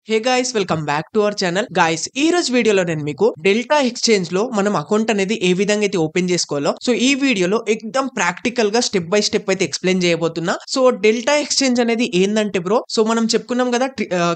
Hey guys, welcome back to our channel. Guys, ఈ రోజు వీడియోలో నేను మీకు డెల్టా ఎక్స్చేంజ్ లో మనం అకౌంట్ అనేది ఏ విధంగా అయితే ఓపెన్ చేసుకోవాలో సో ఈ వీడియోలో ఎక్దమ్ ప్రాక్టికల్ గా స్టెప్ బై స్టెప్ అయితే ఎక్స్ప్లెయిన్ చేయబోతున్నా. సో డెల్టా ఎక్స్చేంజ్ అనేది ఏందంటే బ్రో, సో మనం చెప్పుకున్నాం కదా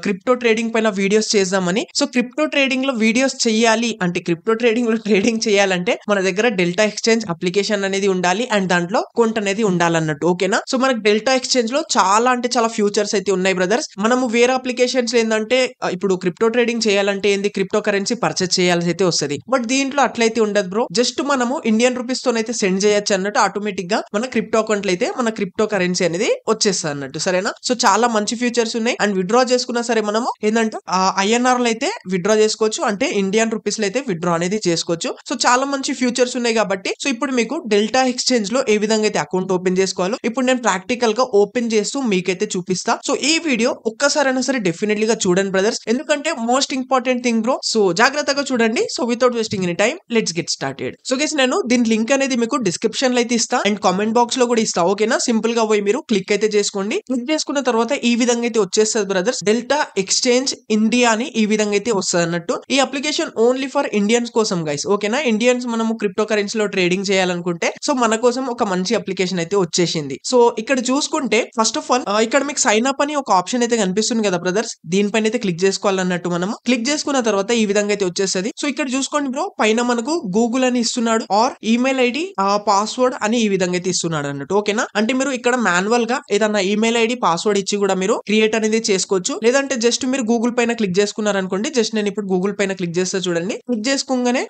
క్రిప్టో ట్రేడింగ్ పైన వీడియోస్ చేద్దామని. సో క్రిప్టో ట్రేడింగ్ లో వీడియోస్ చేయాలి అంటే, క్రిప్టో ట్రేడింగ్ లో ట్రేడింగ్ చేయాలంటే మన దగ్గర డెల్టా ఎక్స్చేంజ్ అప్లికేషన్ అనేది ఉండాలి అండ్ దాంట్లో అకౌంట్ అనేది ఉండాలన్నట్టు. ఓకేనా? సో మనకు డెల్టా ఎక్స్చేంజ్ లో చాలా అంటే చాలా ఫ్యూచర్స్ అయితే ఉన్నాయి బ్రదర్స్. మనము వేరే అప్లికేషన్స్ ఏంటంటే ఇప్పుడు క్రిప్టో ట్రేడింగ్ చేయాలంటే ఏంది, క్రిప్టో కరెన్సీ పర్చేస్ చేయాల్సి అయితే వస్తుంది. బట్ దీంట్లో అట్లయితే ఉండదు బ్రో. జస్ట్ మనము ఇండియన్ రూపీస్ తోనైతే సెండ్ చేయొచ్చు అన్నట్టు. ఆటోమేటిక్ గా మన క్రిప్టో అకౌంట్ అయితే మన క్రిప్టో కరెన్సీ అనేది వచ్చేస్తుంది అన్నట్టు. సరేనా? సో చాలా మంచి ఫ్యూచర్స్ ఉన్నాయి. అండ్ విత్డ్రా చేసుకున్నా సరే మనము ఏంటంటే INR లో అయితే విత్డ్రా చేసుకోవచ్చు, అంటే ఇండియన్ రూపీస్ లో అయితే విత్డ్రా అనేది చేసుకోవచ్చు. సో చాలా మంచి ఫ్యూచర్స్ ఉన్నాయి కాబట్టి సో ఇప్పుడు మీకు డెల్టా ఎక్స్చేంజ్ లో ఏ విధంగా అయితే అకౌంట్ ఓపెన్ చేసుకోవాలో ఇప్పుడు నేను ప్రాక్టికల్ గా ఓపెన్ చేస్తూ మీకైతే చూపిస్తా. సో ఈ వీడియో ఒక్కసారైనా సరే డెఫినెట్లీ గా చూడండి బ్రదర్స్, ఎందుకంటే most important thing bro. So జాగ్రత్తగా చూడండి. So without wasting any time let's get started. So guys, నేను దీని లింక్ అనేది మీకు డిస్క్రిప్షన్ లో అయితే ఇస్తా అండ్ కామెంట్ బాక్స్ లో కూడా ఇస్తా. ఓకేనా? సింపుల్ గా పోయి మీరు క్లిక్ అయితే చేసుకోండి. క్లిక్ చేసుకున్న తర్వాత ఈ విధంగా అయితే వచ్చేస్తుంది బ్రదర్స్, డెల్టా ఎక్స్చేంజ్ ఇండియా అని ఈ విధంగా అయితే వస్తుంది అన్నట్టు. ఈ అప్లికేషన్ ఓన్లీ ఫర్ ఇండియన్స్ కోసం గైస్. ఓకేనా? ఇండియన్స్ మనము క్రిప్టో కరెన్సీలో ట్రేడింగ్ చేయాలనుకుంటే సో మన కోసం ఒక మంచి అప్లికేషన్ అయితే వచ్చేసింది. సో ఇక్కడ చూసుకుంటే ఫస్ట్ ఆఫ్ ఆల్ ఇక్కడ మీకు సైన్ అప్ అని ఒక ఆప్షన్ అయితే కనిపిస్తుంది కదా బ్రదర్స్, దీనిపైన అయితే క్లిక్ చేసుకోవాలన్నట్టు. మనము క్లిక్ చేసుకున్న తర్వాత ఈ విధంగా అయితే వచ్చేస్తుంది. సో ఇక్కడ చూసుకోండి బ్రో, పైన మనకు గూగుల్ అని ఇస్తున్నాడు ఆర్ ఈమెయిల్ ఐడి పాస్వర్డ్ అని ఈ విధంగా అయితే ఇస్తున్నాడు అన్నట్టు. ఓకేనా? అంటే మీరు ఇక్కడ మాన్యువల్ గా ఏదన్నా ఈమెయిల్ ఐడి పాస్వర్డ్ ఇచ్చి కూడా మీరు క్రియేట్ అనేది చేసుకోవచ్చు. లేదంటే జస్ట్ మీరు గూగుల్ పైన క్లిక్ చేసుకున్నారు అనుకోండి. జస్ట్ నేను ఇప్పుడు గూగుల్ పైన క్లిక్ చేస్తా చూడండి. క్లిక్ చేసుకోగానే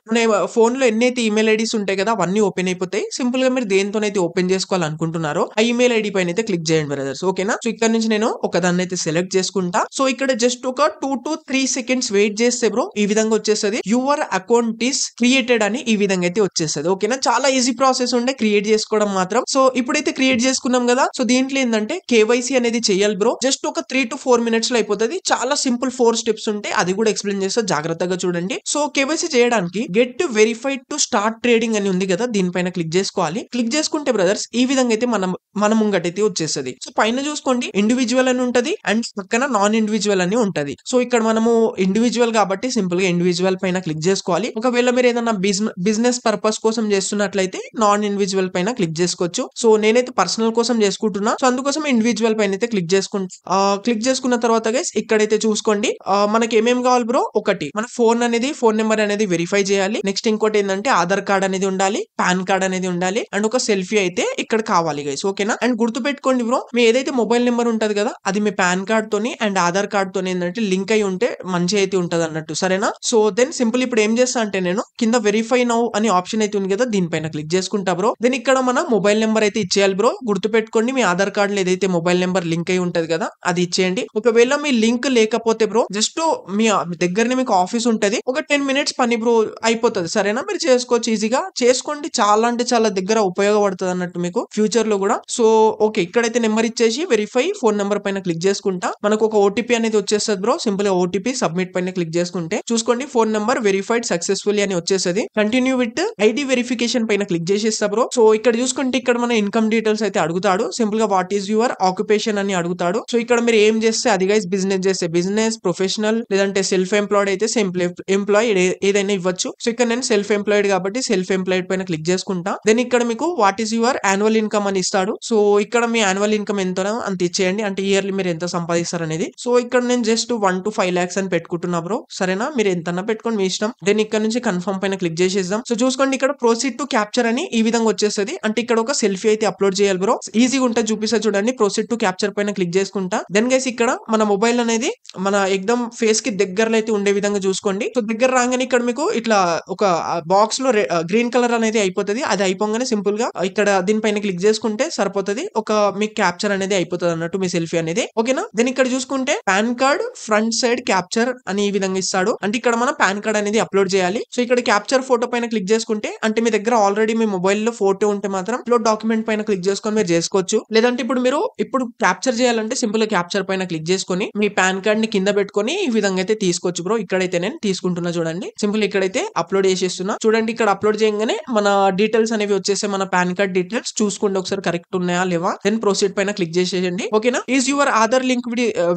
ఫోన్ లో ఎన్నైతే ఈమెయిల్ ఐడీస్ ఉంటాయి కదా అవన్నీ ఓపెన్ అయిపోతాయి. సింపుల్ గా మీరు దేనితోనైతే ఓపెన్ చేసుకోవాలనుకుంటున్నారో ఆ ఈమెయిల్ ఐడి పైన అయితే క్లిక్ చేయండి బ్రదర్స్. ఓకేనా? సో ఇక్కడ నుంచి నేను ఒక దాన్ని అయితే సెలెక్ట్ చేసుకుంటా. సో ఇక్కడ జస్ట్ ఒక 2 to 3 seconds వెయిట్ చేస్తే బ్రో ఈ విధంగా వచ్చేస్తుంది, యువర్ అకౌంట్ ఈస్ క్రియేటెడ్ అని ఈ విధంగా అయితే వచ్చేస్తుంది. ఓకేనా? చాలా ఈజీ ప్రాసెస్ ఉండే క్రియేట్ చేసుకోవడం మాత్రం. సో ఇప్పుడైతే క్రియేట్ చేసుకున్నాం కదా, సో దీంట్లో ఏంటంటే కేవైసీ అనేది చేయాలి బ్రో. జస్ట్ ఒక 3 to 4 minutes లో అయిపోతుంది. చాలా సింపుల్ 4 steps ఉంటాయి, అది కూడా ఎక్స్ప్లెయిన్ చేస్తా, జాగ్రత్తగా చూడండి. సో కేవైసీ చేయడానికి get verified to start trading అని ఉంది కదా, దీనిపైన క్లిక్ చేసుకోవాలి. క్లిక్ చేసుకుంటే బ్రదర్స్ ఈ విధంగా అయితే మన ముంగటైతే వచ్చేస్తుంది. సో పైన చూసుకోండి ఇండివిజువల్ అని ఉంటది అండ్ పక్కన నాన్ ఇండివిజువల్ అని ఉంటది. సో ఇక్కడ మనము ఇండివిజువల్ కాబట్టి సింపుల్ గా ఇండివిజువల్ పైన క్లిక్ చేసుకోవాలి. ఒకవేళ మీరు ఏదైనా బిజినెస్ పర్పస్ కోసం చేస్తున్నట్లయితే నాన్ ఇండివిజువల్ పైన క్లిక్ చేసుకోవచ్చు. సో నేనైతే పర్సనల్ కోసం చేసుకుంటున్నా, సో అందుకోసం ఇండివిజువల్ పైన అయితే క్లిక్ చేసుకున్న తర్వాత గైస్ ఇక్కడైతే చూసుకోండి మనకి ఏమేమి కావాలి బ్రో. ఒకటి మన ఫోన్ నెంబర్ అనేది వెరిఫై చేయాలి. నెక్స్ట్ ఇంకోటి ఏంటంటే ఆధార్ కార్డ్ అనేది ఉండాలి, పాన్ కార్డ్ అనేది ఉండాలి అండ్ ఒక సెల్ఫీ అయితే ఇక్కడ కావాలి గైస్. ఓకేనా? అండ్ గుర్తు పెట్టుకోండి బ్రో, మీ ఏదైతే మొబైల్ నెంబర్ ఉంటది కదా అది మీ పాన్ కార్డ్ తోని అండ్ ఆధార్ కార్డ్ తోని ఏంటంటే లింక్ అయి ఉంటే మంచి అయితే ఉంటది అన్నట్టు. సరేనా? సో దెన్ సింపుల్ ఇప్పుడు ఏం చేస్తా అంటే నేను కింద వెరిఫై నౌ అని ఆప్షన్ అయితే ఉంది కదా, దీనిపైన క్లిక్ చేసుకుంటా బ్రో. దెన్ ఇక్కడ మన మొబైల్ నెంబర్ అయితే ఇచ్చేయాలి బ్రో. గుర్తు పెట్టుకోండి మీ ఆధార్ కార్డ్ లో ఏదైతే మొబైల్ నెంబర్ లింక్ అయి ఉంటది కదా అది ఇచ్చేయండి. ఒకవేళ మీ లింక్ లేకపోతే బ్రో జస్ట్ మీ దగ్గరనే మీకు ఆఫీస్ ఉంటది, ఒక 10 minutes పని బ్రో అయిపోతుంది. సరేనా? మీరు చేసుకోవచ్చు, ఈజీగా చేసుకోండి. చాలా అంటే చాలా దగ్గర ఉపయోగపడుతుంది అన్నట్టు మీకు ఫ్యూచర్ లో కూడా. సో ఓకే, ఇక్కడైతే నెంబర్ ఇచ్చేసి వెరిఫై ఫోన్ నెంబర్ పైన క్లిక్ చేసుకుంటా. మనకు ఒక ఓటీపీ అనేది వచ్చేస్తుంది బ్రో. సింపుల్ గా ఓటీపీ సబ్మిట్ పైన క్లిక్ చేసుకుంటే చూసుకోండి ఫోన్ నెంబర్ వెరిఫైడ్ సక్సెస్ఫుల్లీ అని వచ్చేస్తుంది. కంటిన్యూ విత్ ఐడి వెరిఫికేషన్ పైన క్లిక్ చేసేస్తా బ్రో. సో ఇక్కడ చూసుకుంటే ఇక్కడ మన ఇన్కమ్ డీటెయిల్స్ అయితే అడుగుతాడు. సింపుల్ గా వాట్ ఈస్ యువర్ ఆక్యుపేషన్ అని అడుగుతాడు. సో ఇక్కడ మీరు ఏం చేస్తే అది గైస్, బిజినెస్ చేస్తే బిజినెస్, ప్రొఫెషనల్ లేదంటే సెల్ఫ్ ఎంప్లాయిడ్ అయితే ఎంప్లాయ్ ఏదైనా ఇవ్వచ్చు. సో ఇక్కడ నేను సెల్ఫ్ ఎంప్లాయిడ్ కాబట్టి సెల్ఫ్ ఎంప్లాయిడ్ పైన క్లిక్ చేసుకుంటా. దెన్ ఇక్కడ మీకు what is your annual income అని ఇస్తాడు. సో ఇక్కడ మీ యాన్యువల్ ఇన్కమ్ ఎంతనో అంత ఇచ్చేయండి, అంటే ఇయర్లీ మీరు ఎంత సంపాదిస్తారు అనేది. సో ఇక్కడ నేను జస్ట్ 1 to 5 lakhs అని పెట్టుకుంటున్నా బ్రో. సరేనా? మీరు ఎంతన్నా పెట్టుకోండి, మీ ఇష్టం. దెన్ ఇక్కడ నుంచి కన్ఫర్మ్ పైన క్లిక్ చేసేద్దాం. సో చూసుకోండి ఇక్కడ ప్రొసీడ్ టు క్యాప్చర్ అని ఈ విధంగా వచ్చేస్తుంది, అంటే ఇక్కడ ఒక సెల్ఫీ అయితే అప్లోడ్ చేయాలి బ్రో. ఈజీగా ఉంటుంది, చూపిస్తా చూడండి. ప్రొసీడ్ టు క్యాప్చర్ పైన క్లిక్ చేసుకుంటా. దెన్ గైస్ ఇక్కడ మన మొబైల్ అనేది మన ఎక్దమ్ ఫేస్ కి దగ్గరలో అయితే ఉండే విధంగా చూసుకోండి. సో దగ్గర రాగానే ఇక్కడ మీకు ఇట్లా ఒక బాక్స్ లో గ్రీన్ కలర్ అనేది అయిపోతుంది. అది అయిపోగానే సింపుల్ గా ఇక్కడ దీనిపైన క్లిక్ చేసుకుంటే సరిపోతుంది. ఒక మీ క్యాప్చర్ అనేది అయిపోతుంది అన్నట్టు, మీ సెల్ఫీ అనేది. ఓకేనా? దెన్ ఇక్కడ చూసుకుంటే pan card front side capture అని ఈ విధంగా ఇస్తాడు, అంటే ఇక్కడ మనం పాన్ కార్డ్ అనేది అప్లోడ్ చేయాలి. సో ఇక్కడ క్యాప్చర్ ఫోటో పైన క్లిక్ చేసుకుంటే, అంటే మీ దగ్గర ఆల్రెడీ మీ మొబైల్ లో ఫోటో ఉంటే మాత్రం అప్లోడ్ డాక్యుమెంట్ పైన క్లిక్ చేసుకొని మీరు చేసుకోవచ్చు. లేదంటే ఇప్పుడు క్యాప్చర్ చేయాలంటే సింపుల్ గా క్యాప్చర్ పైన క్లిక్ చేసుకొని మీ పాన్ కార్డ్ ని కింద పెట్టుకొని ఈ విధంగా అయితే తీసుకోవచ్చు బ్రో. ఇక్కడైతే నేను తీసుకుంటున్నా చూడండి. సింపుల్ ఇక్కడైతే అప్లోడ్ చేసేస్తున్నా చూడండి. ఇక్కడ అప్లోడ్ చేయగానే మన డీటెయిల్స్ అనేవి వచ్చేసి మన పాన్ కార్డ్ డీటెయిల్స్ చూసుకోండి ఒకసారి కరెక్ట్ ఉన్నాయా లేవా. దెన్ ప్రొసీడ్ పైన క్లిక్ చేసేయండి. ఓకేనా? Is your Aadhaar link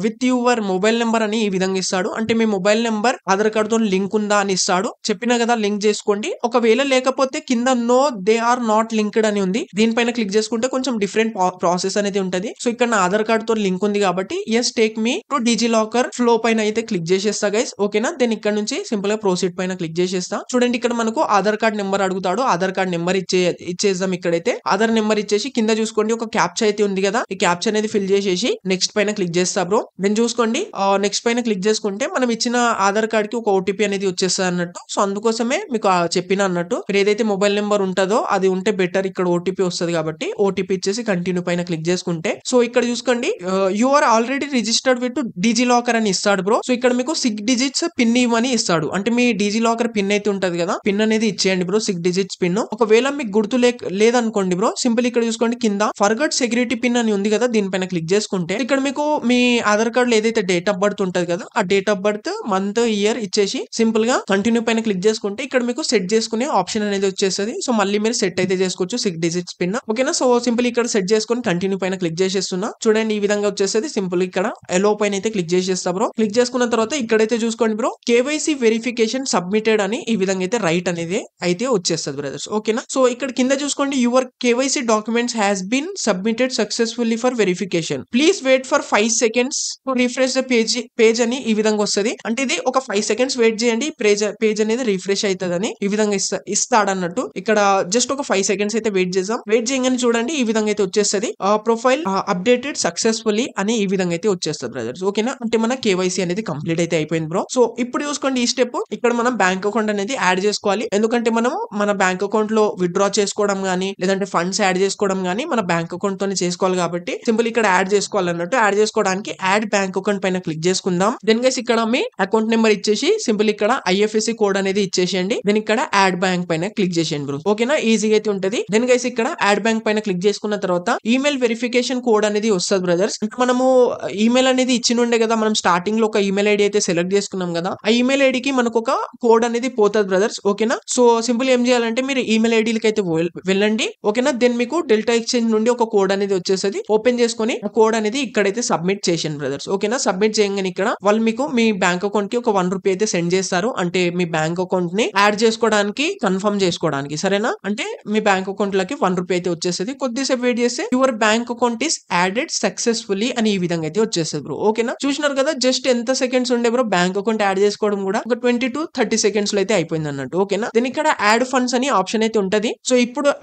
with your mobile number number అని ఈ విధంగా ఇస్తాడు. అంటే మీ మొబైల్ నెంబర్ ఆధార్ కార్డ్ తో లింక్ ఉందా అని ఇస్తాడు. చెప్పినా కదా లింక్ చేసుకోండి. ఒకవేళ లేకపోతే కింద no they are not linked అని ఉంది. దీనిపైన క్లిక్ చేసుకుంటే కొంచెం డిఫరెంట్ ప్రాసెస్ అనేది ఉంటది. సో ఇక్కడ నా ఆధార్ కార్డ్ తో లింక్ ఉంది కాబట్టి yes take me to DigiLocker flow పైన అయితే క్లిక్ చేసేస్తా గైస్. ఓకేనా, దెన్ ఇక్కడ నుంచి సింపుల్ గా ప్రొసీడ్ పైన క్లిక్ చేసేస్తా. చూడండి ఇక్కడ మనకు ఆధార్ కార్డ్ నెంబర్ అడుగుతాడు. ఆధార్ కార్డ్ నెంబర్ ఇచ్చేద్దాం. ఇక్కడైతే ఆధార్ నెంబర్ ఇచ్చేసి కింద చూసుకోండి ఒక క్యాప్చా అయితే ఉంది కదా, ఈ క్యాప్చా అనేది ఫిల్ చేసేసి నెక్స్ట్ పైన క్లిక్ చేస్తా బ్రో. దెన్ చూసుకోండి నెక్స్ట్ పైన క్లిక్ చేసుకుంటే మనం ఇచ్చిన ఆధార్ కార్డ్ కి ఒక ఓటీపీ అనేది వచ్చేస్తుంది అన్నట్టు. సో అందుకోసమే మీకు చెప్పిన అన్నట్టు మీరు ఏదైతే మొబైల్ నెంబర్ ఉంటుందో అది ఉంటే బెటర్. ఇక్కడ ఓటీపీ వస్తుంది కాబట్టి ఓటీపీ ఇచ్చేసి కంటిన్యూ పైన క్లిక్ చేసుకుంటే సో ఇక్కడ చూసుకోండి you are already registered with DigiLocker అని ఇస్తాడు బ్రో. సో ఇక్కడ మీకు 6 డిజిట్స్ పిన్ ఇవ్వని ఇస్తాడు. అంటే మీ డిజి లాకర్ పిన్ అయితే ఉంటది కదా, పిన్ అనేది ఇచ్చేయండి బ్రో, 6 డిజిట్స్ పిన్. ఒకవేళ మీకు గుర్తు లేదనుకోండి బ్రో, సింపుల్ ఇక్కడ చూసుకోండి కింద ఫర్గట్ సెక్యూరిటీ పిన్ అని ఉంది కదా, దీనిపైన క్లిక్ చేసుకుంటే ఇక్కడ మీకు మీ ఆధార్ కార్డ్ లో ఏదైతే డేట్ ఆఫ్ బర్త్ ఉంటది కదా, ఆ date of birth month year ఇచ్చేసి సింపుల్ గా కంటిన్యూ పైన క్లిక్ చేసుకుంటే ఇక్కడ మీకు సెట్ చేసుకునే ఆప్షన్ అనేది వచ్చేస్తుంది. సో మళ్ళీ మీరు సెట్ అయితే చేసుకోవచ్చు 6 డిజిట్స్ పిన్. ఓకేనా, సో సింపుల్ ఇక్కడ సెట్ చేసుకొని కంటిన్యూ పైన క్లిక్ చేసేస్తున్నా. చూడండి ఈ విధంగా వచ్చేస్తుంది. సింపుల్ ఇక్కడ ఎలో పైన అయితే క్లిక్ చేసేస్తా బ్రో. క్లిక్ చేసుకున్న తర్వాత ఇక్కడైతే చూసుకోండి బ్రో, కేవైసీ వెరిఫికేషన్ సబ్మిటెడ్ అని ఈ విధంగా అయితే రైట్ అనేది అయితే వచ్చేస్తుంది బ్రదర్స్. ఓకేనా, సో ఇక్కడ కింద చూసుకోండి your KYC documents has been submitted successfully for verification, please wait for 5 seconds to refresh the page అని ఈ విధంగా వస్తుంది. అంటే ఇది ఒక 5 seconds వెయిట్ చేయండి, పేజ్ అనేది రిఫ్రెష్ అవుతుందని ఈ విధంగా ఇస్తాడన్నట్టు. ఇక్కడ జస్ట్ ఒక 5 seconds అయితే వెయిట్ చేద్దాం. వెయిట్ చేయగానే చూడండి ఈ విధంగా అయితే వచ్చేస్తుంది. ప్రొఫైల్ అప్డేటెడ్ సక్సెస్ఫుల్లీ అని ఈ విధంగా అయితే వచ్చేస్తుంది బ్రదర్స్. ఓకేనా, అంటే మన కేవైసీ అనేది కంప్లీట్ అయితే అయిపోయింది బ్రో. సో ఇప్పుడు చూసుకోండి ఈ స్టెప్, ఇక్కడ మనం బ్యాంక్ అకౌంట్ అనేది యాడ్ చేసుకోవాలి. ఎందుకంటే మనం మన బ్యాంక్ అకౌంట్ లో విత్డ్రా చేసుకోవడం గానీ లేదంటే ఫండ్స్ యాడ్ చేసుకోవడం గానీ మన బ్యాంక్ అకౌంట్ తోనే చేసుకోవాలి కాబట్టి సింపుల్ ఇక్కడ యాడ్ చేసుకోవాలన్నట్టు. యాడ్ చేసుకోవడానికి యాడ్ బ్యాంక్ అకౌంట్ పైన క్లిక్ చేసుకుందాం. దెన్ గైస్ ఇక్కడ మీ అకౌంట్ నెంబర్ ఇచ్చేసి సింపుల్ ఇక్కడ ఐఎఫ్ఎస్సి కోడ్ అనేది ఇచ్చేసేయండి. దెన్ ఇక్కడ యాడ్ బ్యాంక్ పైన క్లిక్ చేసేయండి బ్రో. ఓకేనా, ఈజీగా అయితే ఉంటది. దెన్ గైస్ ఇక్కడ యాడ్ బ్యాంక్ పైన క్లిక్ చేసుకున్న తర్వాత ఈమెయిల్ వెరిఫికేషన్ కోడ్ అనేది వస్తుంది బ్రదర్స్. మనము ఈమెయిల్ అనేది ఇచ్చినుండే కదా, మనం స్టార్టింగ్ లో ఒక ఈమెయిల్ ఐడి అయితే సెలెక్ట్ చేసుకున్నాం కదా, ఆ ఈమెయిల్ ఐడికి మనకు ఒక కోడ్ అనేది పోతుంది బ్రదర్స్. ఓకేనా, సో సింపుల్ ఏం చేయాలంటే మీరు ఈమెయిల్ ఐడీలకి అయితే వెళ్ళండి. ఓకేనా, దెన్ మీకు డెల్టా ఎక్స్చేంజ్ నుండి ఒక కోడ్ అనేది వచ్చేస్తుంది. ఓపెన్ చేసుకొని ఆ కోడ్ అనేది ఇక్కడైతే సబ్మిట్ చేయండి బ్రదర్స్. ఓకేనా, సబ్మిట్ చేయగానే ఇక్కడ వాళ్ళు మీకు మీ బ్యాంక్ అకౌంట్ కి ఒక 1 రూపీ అయితే సెండ్ చేస్తారు. అంటే మీ బ్యాంక్ అకౌంట్ ని యాడ్ చేసుకోవడానికి కన్ఫర్మ్ చేసుకోవడానికి, సరేనా. అంటే మీ బ్యాంక్ అకౌంట్ లకి 1 రూపీ అయితే వచ్చేస్తుంది. కొద్దిసేపు వెయిట్ చేస్తే your bank account is added successfully అని ఈ విధంగా అయితే వచ్చేస్తుంది బ్రో. ఓకేనా, చూసినారు కదా జస్ట్ ఎంత సెకండ్స్ ఉండే బ్రో బ్యాంక్ అకౌంట్ యాడ్ చేసుకోవడం కూడా ఒక 20 to 30 seconds లో అయితే అయిపోయింది అన్నట్టు. ఓకేనా, దీని ఇక్కడ యాడ్ ఫండ్స్ అని ఆప్షన్ అయితే ఉంటది. సో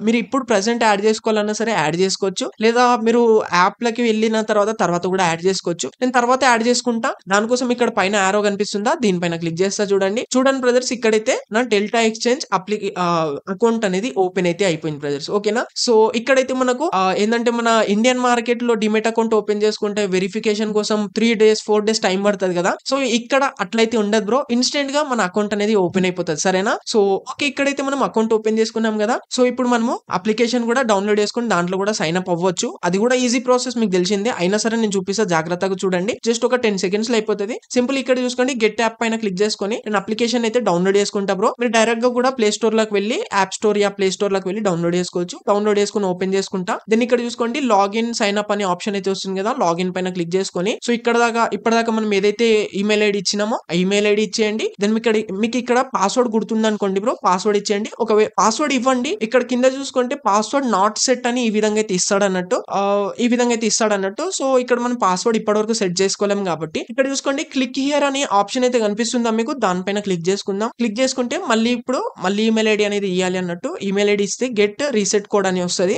మీరు ప్రెసెంట్ యాడ్ చేసుకోవాలన్నా సరే యాడ్ చేసుకోవచ్చు, లేదా మీరు యాప్ లకి వెళ్ళిన తర్వాత కూడా యాడ్ చేసుకోవచ్చు. నేను తర్వాత యాడ్ చేసుకుంటా. దానికోసం ఇక్కడ పైన ఆరో కనిపిస్తుందా, దీనిపైన క్లిక్ చేస్తా. చూడండి బ్రదర్స్, ఇక్కడైతే నా డెల్టా ఎక్స్చేంజ్ అకౌంట్ అనేది ఓపెన్ అయితే అయిపోయింది బ్రదర్స్. ఓకేనా, సో ఇక్కడైతే మనకు ఏంటంటే మన ఇండియన్ మార్కెట్ లో డిమెట్ అకౌంట్ ఓపెన్ చేసుకుంటే వెరిఫికేషన్ కోసం 3 days 4 days టైం పడుతుంది కదా. సో ఇక్కడ అట్లయితే ఉండదు బ్రో, ఇన్స్టెంట్ గా మన అకౌంట్ అనేది ఓపెన్ అయిపోతుంది. సరేనా, సో ఓకే ఇక్కడైతే మనం అకౌంట్ ఓపెన్ చేసుకున్నాం కదా. సో ఇప్పుడు మనము అప్లికేషన్ కూడా డౌన్లోడ్ చేసుకుని దాంట్లో కూడా సైన్ అప్ అవ్వచ్చు. అది కూడా ఈజీ ప్రాసెస్, మీకు తెలిసిందే. అయినా సరే నేను చూపిస్తా, జాగ్రత్తగా చూడండి. జస్ట్ ఒక 10 seconds లో అయిపోతుంది. సింపుల్ ఇక్కడ చూసుకోండి గెట్ యాప్ పైన క్లిక్ చేసుకొని నేను అప్లికేషన్ అయితే డౌన్లోడ్ చేసుకుంటా బ్రో. మీరు డైరెక్ట్ గా కూడా ప్లే స్టోర్ లోకి వెళ్ళి app store yeah play store లోకి వెళ్ళి డౌన్లోడ్ చేసుకోవచ్చు. డౌన్లోడ్ చేసుకుని ఓపెన్ చేసుకుంటా. దెన్ ఇక్కడ చూసుకోండి లాగిన్ సైన్ అప్ అనే ఆప్షన్ అయితే వస్తుంది కదా, లాగిన్ పైన క్లిక్ చేసుకొని సో ఇప్పటిదాకా మనం ఏదైతే ఈమెయిల్ ఐడి ఇచ్చినామో ఆ ఈమెయిల్ ఐడి ఇచ్చేయండి. దెన్ మీకు ఇక్కడ పాస్వర్డ్ గుర్తుంది అనుకోండి బ్రో, పాస్వర్డ్ ఇచ్చేయండి. ఒకవేళ పాస్వర్డ్ ఇవ్వండి, ఇక్కడ కింద చూసుకుంటే పాస్వర్డ్ నాట్ సెట్ అని ఈ విధంగా అయితే ఇస్తాడన్నట్టు. సో ఇక్కడ మనం పాస్వర్డ్ ఇప్పటివరకు సెట్ చేసుకోలేం కాబట్టి ఇక్కడ చూసుకోండి క్లిక్ హియర్ అనే ఆప్షన్ అయితే కనిపిస్తుందా మీకు, దానిపైన క్లిక్ చేసుకుందాం. క్లిక్ చేసుకుంటే మళ్ళీ ఈమెయిల్ ఐడి అనేది ఇవ్వాలి అన్నట్టు. ఈమెయిల్ ఐడి ఇస్తే గెట్ రీసెట్ కోడ్ అని వస్తుంది.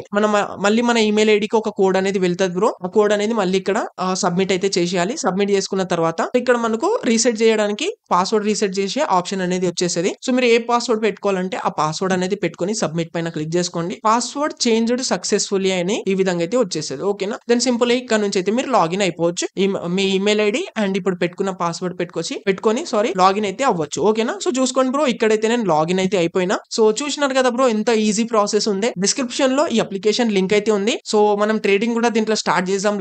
మళ్ళీ మన ఈమెయిల్ ఐడికి ఒక కోడ్ అనేది వెళ్తుంది బ్రో. ఆ కోడ్ అనేది మళ్ళీ ఇక్కడ సబ్మిట్ అయితే చేసేయాలి. సబ్మిట్ చేసుకున్న తర్వాత ఇక్కడ మనకు రీసెట్ చేయడానికి పాస్వర్డ్ రీసెట్ చేసే ఆప్షన్ అనేది వచ్చేస్తుంది. సో మీరు ఏ పాస్వర్డ్ పెట్టుకోవాలంటే ఆ పాస్వర్డ్ అనేది పెట్టుకొని సబ్మిట్ పైన క్లిక్ చేసుకోండి. పాస్వర్డ్ చేంజ్డ్ సక్సెస్ఫుల్లీ అని ఈ విధంగా అయితే వచ్చేస్తుంది. ఓకేనా, దెన్ సింపుల్ ఇక్కడ నుంచి అయితే మీరు లాగిన్ అయిపోవచ్చు. మీ ఈమెయిల్ ఐడి అండ్ ఇప్పుడు పెట్టుకున్న పాస్వర్డ్ పెట్టుకొని లాగిన్ అయితే అవ్వచ్చు. ఓకేనా, సో చూసుకోండి బ్రో, ఇక్కడైతే నేను లాగిన్ అయితే అయిపోయినా. సో చూసినారు కదా బ్రో, ఎంత ఈజీ ప్రాసెస్ ఉంది. డిస్క్రిప్షన్ లో ఈ అప్లికేషన్ లింక్ అయితే ఉంది. సో మనం ట్రేడింగ్ కూడా దీంట్లో స్టార్ట్ చేద్దాం,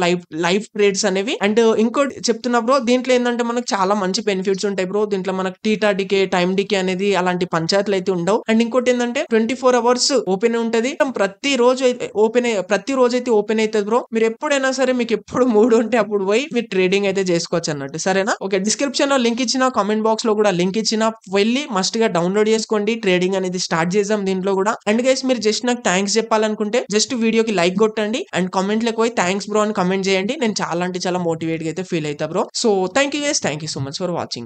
లైవ్ ట్రేడ్స్ అనేవి. అండ్ ఇంకోటి చెప్తున్నా బ్రో, దీంట్లో ఏంటంటే మనకు చాలా మంచి బెనిఫిట్స్ ఉంటాయి బ్రో. దీంట్లో మనకు టీటా డికే టైం డికే అనేది అలాంటి పంచాయతీలు అయితే ఉండవు. అండ్ ఇంకోటి ఏంటంటే 24 hours ఓపెన్ ఉంటది. ప్రతి రోజు అయితే ఓపెన్ అవుతుంది బ్రో. మీరు ఎప్పుడైనా సరే మీకు ఎప్పుడు మూడు ఉంటే అప్పుడు పోయి మీరు ట్రేడింగ్ అయితే చేసుకోవచ్చు. చేసుకోవచ్చు అన్నట్టు. సరేనా? ఓకే. డిస్క్రిప్షన్ లో లింక్ ఇచ్చిన, కామెంట్ బాక్స్ లో కూడా లింక్ ఇచ్చిన, వెళ్ళి మస్ట్ గా డౌన్లోడ్ చేసుకోండి. ట్రేడింగ్ అనేది స్టార్ట్ చేద్దాం దీంట్లో కూడా. అండ్ గైస్ మీరు జస్ట్ నాకు థ్యాంక్స్ చెప్పాలనుకుంటే జస్ట్ వీడియోకి లైక్ కొట్టండి అండ్ కామెంట్ లోకి పోయి థ్యాంక్స్ బ్రో అని కామెంట్ చేయండి. నేను చాలా అంటే చాలా మోటివేట్ గా అయితే ఫీల్ అవుతా bro. So thank you guys, thank you so much for watching.